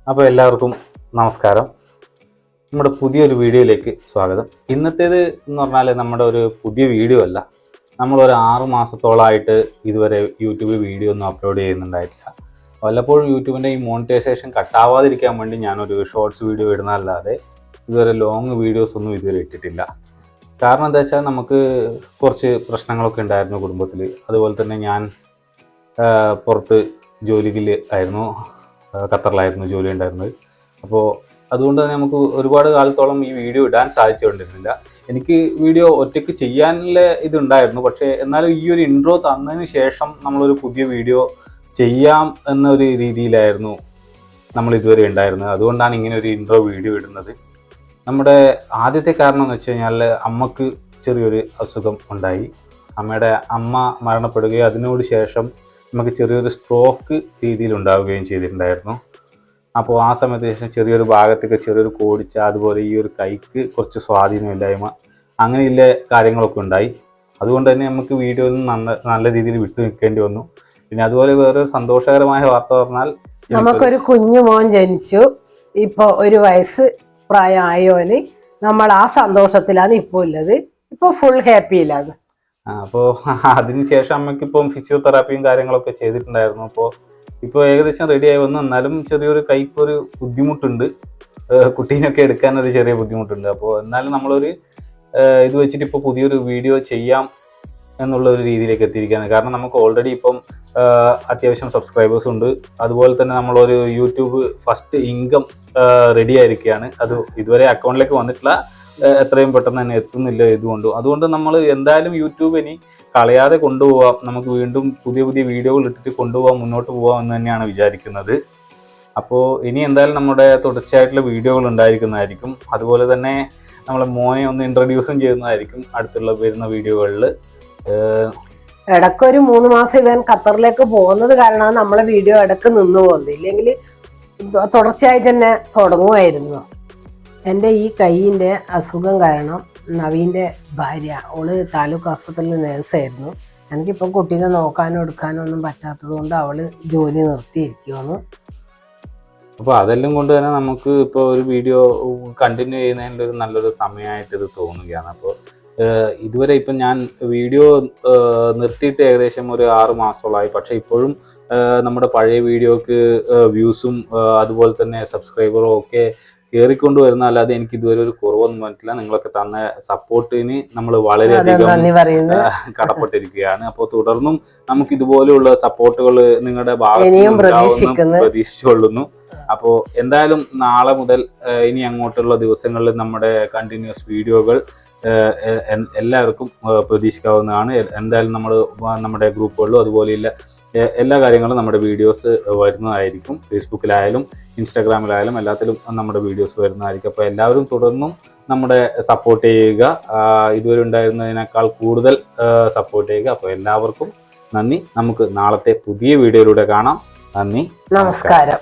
അപ്പോൾ എല്ലാവർക്കും നമസ്കാരം. നമ്മുടെ പുതിയൊരു വീഡിയോയിലേക്ക് സ്വാഗതം. ഇന്നത്തേത് എന്ന് പറഞ്ഞാൽ നമ്മുടെ ഒരു പുതിയ വീഡിയോ അല്ല. നമ്മളൊരു 6 മാസത്തോളമായിട്ട് ഇതുവരെ യൂട്യൂബിൽ വീഡിയോ ഒന്നും അപ്ലോഡ് ചെയ്യുന്നുണ്ടായിട്ടില്ല. വല്ലപ്പോഴും യൂട്യൂബിൻ്റെ ഈ മോണിറ്റൈസേഷൻ കട്ടാവാതിരിക്കാൻ വേണ്ടി ഞാനൊരു ഷോർട്സ് വീഡിയോ ഇടുന്നതല്ലാതെ ഇതുവരെ ലോങ് വീഡിയോസ് ഒന്നും ഇതുവരെ ഇട്ടിട്ടില്ല. കാരണം എന്താ വെച്ചാൽ നമുക്ക് കുറച്ച് പ്രശ്നങ്ങളൊക്കെ ഉണ്ടായിരുന്നു കുടുംബത്തിൽ. അതുപോലെ തന്നെ ഞാൻ പുറത്ത് ജോലിയിൽ ആയിരുന്നു, ഖത്തറിലായിരുന്നു ജോലി ഉണ്ടായിരുന്നത്. അപ്പോൾ അതുകൊണ്ട് തന്നെ നമുക്ക് ഒരുപാട് കാലത്തോളം ഈ വീഡിയോ ഇടാൻ സാധിച്ചുകൊണ്ടിരുന്നില്ല. എനിക്ക് വീഡിയോ ഒറ്റയ്ക്ക് ചെയ്യാനുള്ള ഇതുണ്ടായിരുന്നു, പക്ഷേ എന്നാലും ഈ ഒരു ഇൻട്രോ തന്നതിന് ശേഷം നമ്മളൊരു പുതിയ വീഡിയോ ചെയ്യാം എന്നൊരു രീതിയിലായിരുന്നു നമ്മൾ ഇതുവരെ ഉണ്ടായിരുന്നത്. അതുകൊണ്ടാണ് ഇങ്ങനെ ഒരു ഇൻട്രോ വീഡിയോ ഇടുന്നത്. നമ്മുടെ ആദ്യത്തെ കാരണം എന്ന് വെച്ച് കഴിഞ്ഞാൽ അമ്മക്ക് ചെറിയൊരു അസുഖം ഉണ്ടായി. അമ്മയുടെ അമ്മ മരണപ്പെടുകയും അതിനോട് ശേഷം നമുക്ക് ചെറിയൊരു സ്ട്രോക്ക് രീതിയിൽ ഉണ്ടാവുകയും ചെയ്തിട്ടുണ്ടായിരുന്നു. അപ്പോൾ ആ സമയത്ത് ശേഷം ചെറിയൊരു ഭാഗത്തേക്ക് ചെറിയൊരു കോടിച്ച, അതുപോലെ ഈ ഒരു കൈക്ക് കുറച്ച് സ്വാധീനമില്ലായ്മ, അങ്ങനെയുള്ള കാര്യങ്ങളൊക്കെ ഉണ്ടായി. അതുകൊണ്ട് തന്നെ നമുക്ക് വീഡിയോയിൽ നിന്ന് നല്ല രീതിയിൽ വിട്ടു നിൽക്കേണ്ടി വന്നു. പിന്നെ അതുപോലെ വേറൊരു സന്തോഷകരമായ വാർത്ത പറഞ്ഞാൽ നമുക്കൊരു കുഞ്ഞു മോൻ ജനിച്ചു. ഇപ്പോൾ 1 വയസ്സ് പ്രായമായോന് നമ്മൾ ആ സന്തോഷത്തിലാണ് ഇപ്പോൾ ഉള്ളത്. ഇപ്പോൾ ഫുൾ ഹാപ്പിയിലാണ്. അപ്പോൾ അതിനുശേഷം അമ്മയ്ക്കിപ്പം ഫിസിയോതെറാപ്പിയും കാര്യങ്ങളൊക്കെ ചെയ്തിട്ടുണ്ടായിരുന്നു. ഇപ്പോൾ ഏകദേശം റെഡിയായി വന്നു. എന്നാലും ചെറിയൊരു കൈക്കൊരു ബുദ്ധിമുട്ടുണ്ട്, കുട്ടീനൊക്കെ എടുക്കാനൊരു ചെറിയ ബുദ്ധിമുട്ടുണ്ട്. അപ്പോൾ എന്നാലും നമ്മളൊരു ഇത് വെച്ചിട്ട് ഇപ്പോൾ പുതിയൊരു വീഡിയോ ചെയ്യാം എന്നുള്ള ഒരു രീതിയിലേക്ക് എത്തിയിരിക്കുകയാണ്. കാരണം നമുക്ക് ഓൾറെഡി ഇപ്പം അത്യാവശ്യം സബ്സ്ക്രൈബേഴ്സ് ഉണ്ട്. അതുപോലെ തന്നെ നമ്മളൊരു യൂട്യൂബ് ഫസ്റ്റ് ഇൻകം റെഡി ആയിരിക്കുകയാണ്. അത് ഇതുവരെ അക്കൗണ്ടിലേക്ക് വന്നിട്ടില്ല, എത്രയും പെട്ടെന്ന് തന്നെ എത്തുന്നില്ല അതുകൊണ്ട് നമ്മൾ എന്തായാലും യൂട്യൂബ് ഇനി കളയാതെ കൊണ്ടുപോകാം. നമുക്ക് വീണ്ടും പുതിയ പുതിയ വീഡിയോകൾ ഇട്ടിട്ട് കൊണ്ടുപോകാം, മുന്നോട്ട് പോകാം എന്ന് തന്നെയാണ് വിചാരിക്കുന്നത്. അപ്പോൾ ഇനി എന്തായാലും നമ്മുടെ തുടർച്ചയായിട്ടുള്ള വീഡിയോകൾ ഉണ്ടായിരിക്കുന്നതായിരിക്കും. അതുപോലെ തന്നെ നമ്മളെ മോനെ ഒന്ന് ഇൻട്രൊഡ്യൂസും ചെയ്യുന്നതായിരിക്കും അടുത്തുള്ള വരുന്ന വീഡിയോകളിൽ. ഇടയ്ക്കൊരു 3 മാസം ഇവൻ ഖത്തറിലേക്ക് പോകുന്നത് കാരണമാണ് നമ്മളെ വീഡിയോ ഇടയ്ക്ക് നിന്ന് പോകുന്നത്. ഇല്ലെങ്കിൽ തുടർച്ചയായിട്ട് തന്നെ തുടങ്ങുമായിരുന്നു. എൻ്റെ ഈ കൈയിൻ്റെ അസുഖം കാരണം നവീൻ്റെ ഭാര്യ, അവള് താലൂക്ക് ആസ്പത്രിയിൽ നേഴ്സായിരുന്നു. എനിക്കിപ്പം കുട്ടീനെ നോക്കാനോ എടുക്കാനോ ഒന്നും പറ്റാത്തത് കൊണ്ട് അവള് ജോലി നിർത്തിയിരിക്കുമെന്ന്. അപ്പോൾ അതെല്ലാം കൊണ്ട് തന്നെ നമുക്ക് ഇപ്പോൾ ഒരു വീഡിയോ കണ്ടിന്യൂ ചെയ്യുന്നതിൻ്റെ ഒരു നല്ലൊരു സമയമായിട്ട് ഇത് തോന്നുകയാണ്. അപ്പോൾ ഇതുവരെ ഇപ്പം ഞാൻ വീഡിയോ നിർത്തിയിട്ട് ഏകദേശം ഒരു 6 മാസത്തോളമായി. പക്ഷേ ഇപ്പോഴും നമ്മുടെ പഴയ വീഡിയോക്ക് വ്യൂസും അതുപോലെ തന്നെ സബ്സ്ക്രൈബറും ഒക്കെ കയറിക്കൊണ്ട് വരുന്ന, അല്ലാതെ എനിക്ക് ഇതുവരെ ഒരു കുറവൊന്നും വന്നിട്ടില്ല. നിങ്ങളൊക്കെ തന്ന സപ്പോർട്ടിന് നമ്മൾ വളരെയധികം കടപ്പെട്ടിരിക്കുകയാണ്. അപ്പോൾ തുടർന്നും നമുക്ക് ഇതുപോലെയുള്ള സപ്പോർട്ടുകൾ നിങ്ങളുടെ ഭാഗത്ത് പ്രതീക്ഷിച്ചുകൊള്ളുന്നു. അപ്പോൾ എന്തായാലും നാളെ മുതൽ ഇനി അങ്ങോട്ടുള്ള ദിവസങ്ങളിൽ നമ്മുടെ കണ്ടിന്യൂസ് വീഡിയോകൾ എല്ലാവർക്കും പ്രതീക്ഷിക്കാവുന്നതാണ്. എന്തായാലും നമ്മുടെ ഗ്രൂപ്പുകളിലും അതുപോലെയുള്ള എല്ലാ കാര്യങ്ങളും നമ്മുടെ വീഡിയോസ് വരുന്നതായിരിക്കും. ഫേസ്ബുക്കിലായാലും ഇൻസ്റ്റാഗ്രാമിലായാലും എല്ലാത്തിലും നമ്മുടെ വീഡിയോസ് വരുന്നതായിരിക്കും. അപ്പോൾ എല്ലാവരും തുടർന്നും നമ്മുടെ സപ്പോർട്ട് ചെയ്യുക. ഇതുവരെ ഉണ്ടായിരുന്നതിനേക്കാൾ കൂടുതൽ സപ്പോർട്ട് ചെയ്യുക. അപ്പോൾ എല്ലാവർക്കും നന്ദി. നമുക്ക് നാളത്തെ പുതിയ വീഡിയോയിലൂടെ കാണാം. നന്ദി, നമസ്കാരം.